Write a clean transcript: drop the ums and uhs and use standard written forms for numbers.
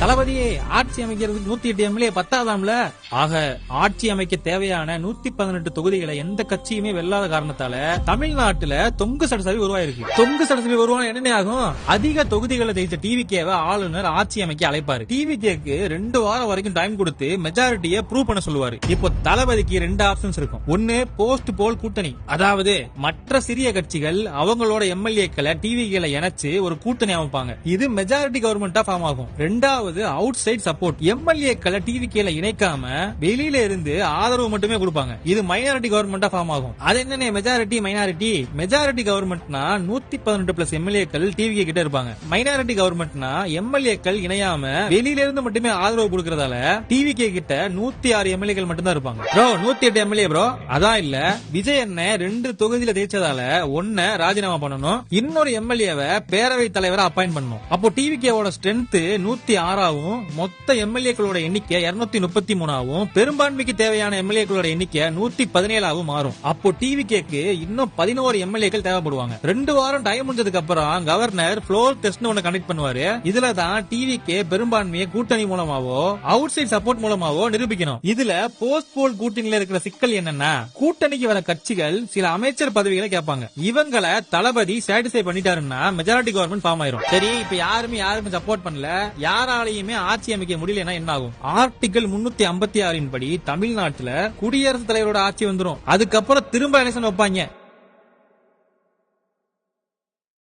தளபதியே ஆட்சி அமைக்கிறதுக்கு 108 எம்எல்ஏ பத்தாதாம்ல. ஆக ஆட்சி அமைக்க தேவையான 118 தொகுதிகளை எந்த கட்சியுமே வெல்லாத காரணத்தால தமிழ்நாட்டுல தொங்கு சட்டசபை உருவாயிருக்கு. தொங்கு சட்டசபை உருவான என்ன ஆகும்? அதிக தொகுதிகளை ஜெயிச்ச டிவிகேவை ஆளுநர் ஆட்சி அமைக்க அழைப்பாரு. டிவிகேக்கு 2 வாரம் வரைக்கும் டைம் கொடுத்து மெஜாரிட்டியை ப்ரூவ் பண்ண சொல்லுவாரு. இப்போ தளபதிக்கு 2 ஆப்ஷன்ஸ் இருக்கும். ஒன்னு போஸ்ட் போல் கூட்டணி, அதாவது மற்ற சிறிய கட்சிகள் அவங்களோட எம்எல்ஏக்களை டிவிகேல இணைச்சு ஒரு கூட்டணி அமைப்பாங்க. இது மெஜாரிட்டி கவர்மெண்டா ஃபார்ம் ஆகும். ரெண்டாவது அவுட் சைட் சப்போர்ட், எம்எல்ஏக்களை டிவிகேல இணைக்காம வெளியில இருந்து ஆதரவு மட்டுமே கொடுப்பாங்க. இது மைனாரிட்டி கவர்மெண்டா ஃபார்ம் ஆகும். அது என்ன மெஜாரிட்டி மைனாரிட்டி? மெஜாரிட்டி கவர்மெண்ட்னா 118 பிளஸ் எம்எல்ஏக்கள் டிவிகே கிட்ட இருப்பாங்க. மைனாரிட்டி கவர்மெண்ட்னா எம்எல்ஏக்கள் இணையாம வெளியில இருந்து மட்டுமே ஆதரவு கொடுக்கறதால டிவிகே கிட்ட 106 எம்எல்ஏக்கள் மட்டும் தான் இருப்பாங்க. ப்ரோ 108 எம்எல்ஏ ப்ரோ அதான் இல்ல. விஜய் என்ன 2 தொகுதியில ஜெயிச்சதால ஒன்ன ராஜினாமா பண்ணணும், இன்னொரு எம்எல்ஏவை பேரவை தலைவரை அப்பாயிண்ட் பண்ணணும். அப்போ டிவிகேவோட ஸ்ட்ரென்த் 106ஆவும் மொத்த எம்எல்ஏக்களோட எண்ணிக்கை 233ஆவும் பெரும்பான்மைக்கு தேவையான எம்எல்ஏக்களோட எண்ணிக்கை 117ஆவும் மாறும். அப்போ டிவிகேக்கு இன்னும் 11 எம்எல்ஏக்கள் தேவைப்படுவாங்க. 2 வாரம் டைம் முடிஞ்சதுக்கு அப்புறம் கவர்னர் ஃப்ளோர் டெஸ்ட் ஒன்னு கண்டக்ட் பண்ணுவாரு. இதுல தான் டிவிகே பெரும்பான்மையை கூட்டணி மூலமாவோ அவுட் சைட் சப்போர்ட் மூலமாவோ நிரூபிக்கணும். இதுல போஸ்ட் போல் கூட்டணியில இருக்கிற சிக்கல் என்னன்னா, கூட்டணிக்கு வர கட்சிகள் சில அமைச்சர் பதவிகளை கேட்பாங்க. இவங்களை தளபதி சாட்டிஸ்ஃபை பண்ணிட்டாருன்னா மெஜாரிட்டி கவர்மெண்ட் ஃபார்ம் ஆயிரும். சரி, இப்ப யாருமே சப்போர்ட் பண்ணல, யாராலையுமே ஆட்சி அமைக்க முடியலன்னா என்ன ஆகும்? ஆர்டிகல் 356 படி தமிழ்நாட்டுல குடியரசுத் தலைவரோட ஆட்சி வந்துரும். அதுக்கப்புறம் திரும்ப எலெக்ஷன் வைப்பாங்க.